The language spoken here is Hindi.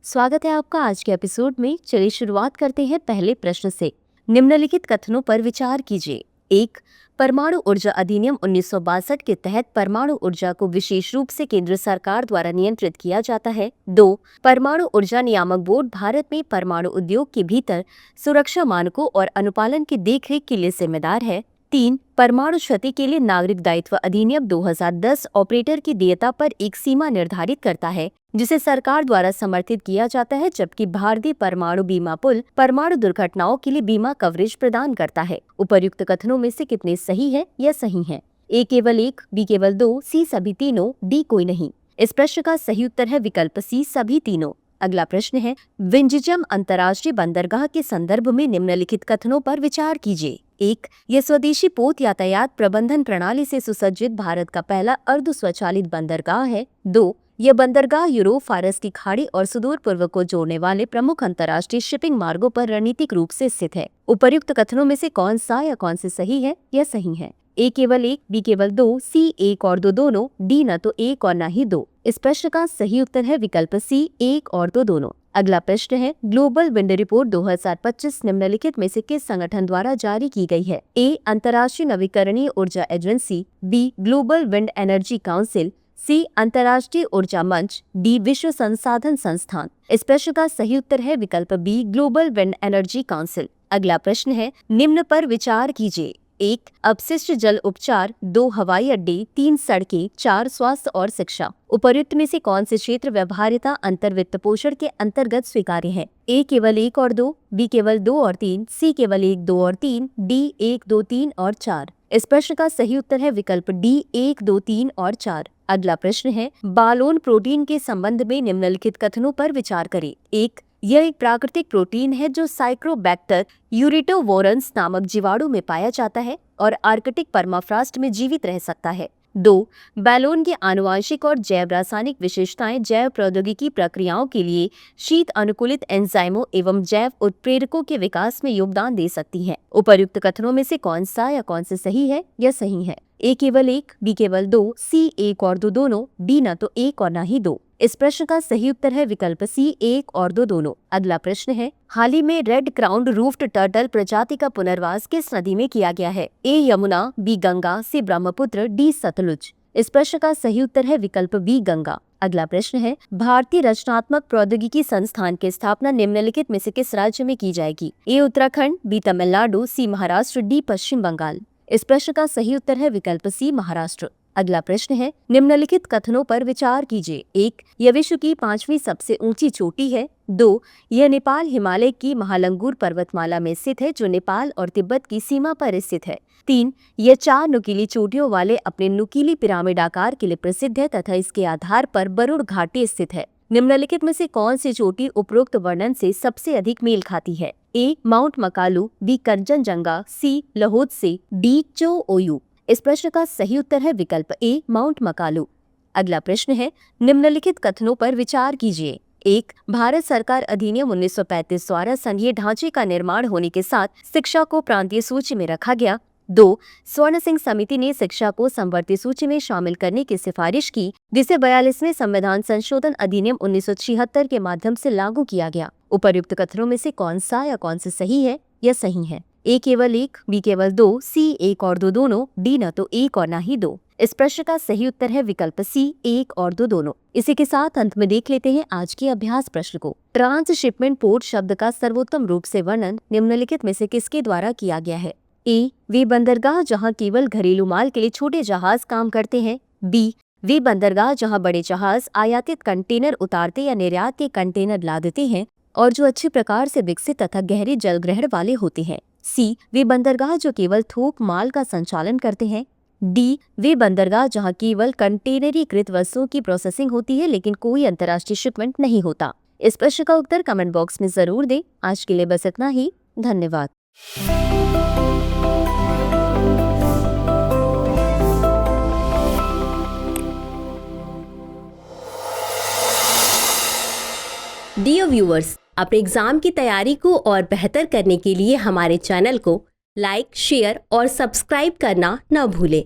स्वागत है आपका आज के एपिसोड में। चलिए शुरुआत करते हैं पहले प्रश्न से। निम्नलिखित कथनों पर विचार कीजिए। 1. परमाणु ऊर्जा अधिनियम 1962 के तहत परमाणु ऊर्जा को विशेष रूप से केंद्र सरकार द्वारा नियंत्रित किया जाता है। 2. परमाणु ऊर्जा नियामक बोर्ड भारत में परमाणु उद्योग के भीतर सुरक्षा मानकों और अनुपालन की देखरेख के लिए जिम्मेदार है। 3. परमाणु क्षति के लिए नागरिक दायित्व अधिनियम 2010 ऑपरेटर की देयता पर एक सीमा निर्धारित करता है जिसे सरकार द्वारा समर्थित किया जाता है, जबकि भारतीय परमाणु बीमा पुल परमाणु दुर्घटनाओं के लिए बीमा कवरेज प्रदान करता है। उपर्युक्त कथनों में से कितने सही है या सही है? ए केवल 1, बी केवल 2, सी सभी तीनों, डी कोई नहीं। इस प्रश्न का सही उत्तर है विकल्प सी सभी तीनों। अगला प्रश्न है, विंझिजम अंतर्राष्ट्रीय बंदरगाह के संदर्भ में निम्नलिखित कथनों पर विचार कीजिए। 1. यह स्वदेशी पोत यातायात प्रबंधन प्रणाली से सुसज्जित भारत का पहला अर्ध स्वचालित बंदरगाह है। 2. यह बंदरगाह यूरोप, फारस की खाड़ी और सुदूर पूर्व को जोड़ने वाले प्रमुख अंतर्राष्ट्रीय शिपिंग मार्गों पर रणनीतिक रूप से स्थित है। उपर्युक्त कथनों में से कौन सा या कौन से सही है या सही है? ए केवल 1, बी केवल 2, सी 1 और 2 दोनों, डी न तो 1 और न ही 2। इस प्रश्न का सही उत्तर है विकल्प सी 1 और 2 दोनों। अगला प्रश्न है, ग्लोबल विंड रिपोर्ट 2025 निम्नलिखित में से किस संगठन द्वारा जारी की गई है? ए. अंतर्राष्ट्रीय नवीकरणीय ऊर्जा agency, B. Global wind energy council, C. अंतर्राष्ट्रीय ऊर्जा मंच, डी. विश्व संसाधन संस्थान। इस प्रश्न का सही उत्तर है विकल्प B. Global wind energy council. अगला प्रश्न है, निम्न पर विचार कीजिए। 1. अपशिष्ट जल उपचार, 2. हवाई अड्डे, 3. सड़कें, 4. स्वास्थ्य और शिक्षा। उपर्युक्त में से कौन से क्षेत्र व्यवहार्यता अंतर वित्त पोषण के अंतर्गत स्वीकार्य है? ए केवल 1 और 2, बी केवल 2 और 3, सी केवल 1, 2 और 3, डी 1, 2, 3 और 4। इस प्रश्न का सही उत्तर है विकल्प डी 1, 2, 3 और 4। अगला प्रश्न है, बालोन प्रोटीन के संबंध में निम्नलिखित कथनों पर विचार करें। 1. यह एक प्राकृतिक प्रोटीन है जो साइक्रोबैक्टर यूरिटोवोरन्स नामक जीवाणु में पाया जाता है और आर्कटिक परमाफ्रॉस्ट में जीवित रह सकता है। 2. बैलोन की आनुवांशिक और जैव रासायनिक विशेषताएं जैव प्रौद्योगिकी प्रक्रियाओं के लिए शीत अनुकूलित एंजाइमों एवं जैव उत्प्रेरकों के विकास में योगदान दे सकती हैं। उपर्युक्त कथनों में से कौन सा या कौन से सही है या सही है? ए केवल 1, बी केवल 2, सी 1 और 2 दोनों, डी न तो 1 और न ही 2। इस प्रश्न का सही उत्तर है विकल्प सी 1 और 2 दोनों। अगला प्रश्न है, हाल ही में रेड क्राउन्ड रूफ्ड टर्टल प्रजाति का पुनर्वास किस नदी में किया गया है? ए यमुना, बी गंगा, सी ब्रह्मपुत्र, डी सतलुज। इस प्रश्न का सही उत्तर है विकल्प बी गंगा। अगला प्रश्न है, भारतीय रचनात्मक प्रौद्योगिकी संस्थान की स्थापना निम्नलिखित में से किस राज्य में की जाएगी? ए उत्तराखंड, बी तमिलनाडु, सी महाराष्ट्र, डी पश्चिम बंगाल। इस प्रश्न का सही उत्तर है विकल्प सी महाराष्ट्र। अगला प्रश्न है, निम्नलिखित कथनों पर विचार कीजिए। 1. यह विश्व की 5वीं सबसे ऊंची चोटी है। 2. यह नेपाल हिमालय की महालंगूर पर्वतमाला में स्थित है जो नेपाल और तिब्बत की सीमा पर स्थित है। 3. यह 4 नुकीली चोटियों वाले अपने नुकीली पिरामिड आकार के लिए प्रसिद्ध है तथा इसके आधार पर बरुड़ घाटी स्थित है। निम्नलिखित में से कौन सी चोटी उपरोक्त वर्णन से सबसे अधिक मेल खाती है? ए. माउंट मकालू, बी कंचनजंगा, सी लहोत्से, डी चो ओयू। इस प्रश्न का सही उत्तर है विकल्प ए माउंट मकालू। अगला प्रश्न है, निम्नलिखित कथनों पर विचार कीजिए। 1. भारत सरकार अधिनियम 1935 द्वारा संघीय ढांचे का निर्माण होने के साथ शिक्षा को प्रांतीय सूची में रखा गया। 2. स्वर्ण सिंह समिति ने शिक्षा को समवर्ती सूची में शामिल करने की सिफारिश की, जिसे 42वें संविधान संशोधन अधिनियम 1976 के माध्यम से लागू किया गया। उपर्युक्त कथनों में से कौन सा या कौन से सही है या सही है? ए केवल 1, बी केवल 2, सी 1 और 2 दोनों, डी न तो 1 और न ही 2। इस प्रश्न का सही उत्तर है विकल्प सी 1 और 2 दोनों। इसी के साथ अंत में देख लेते हैं आज के अभ्यास प्रश्न को। ट्रांसशिपमेंट पोर्ट शब्द का सर्वोत्तम रूप से वर्णन निम्नलिखित में से किसके द्वारा किया गया है? ए. वे बंदरगाह जहां केवल घरेलू माल के लिए छोटे जहाज काम करते हैं। बी. वे बंदरगाह जहां बड़े जहाज आयातित कंटेनर उतारते या निर्यात के कंटेनर लादते हैं और जो अच्छे प्रकार से विकसित तथा गहरे जलग्रहण वाले होते हैं। सी. वे बंदरगाह जो केवल थोक माल का संचालन करते हैं। डी. वे बंदरगाह जहां केवल कंटेनरीकृत वस्तुओं की प्रोसेसिंग होती है लेकिन कोई अंतर्राष्ट्रीय शिपमेंट नहीं होता। इस प्रश्न का उत्तर कमेंट बॉक्स में जरूर दें। आज के लिए बस इतना ही। धन्यवाद। डियर व्यूअर्स, अपने एग्जाम की तैयारी को और बेहतर करने के लिए हमारे चैनल को लाइक, शेयर और सब्सक्राइब करना न भूलें।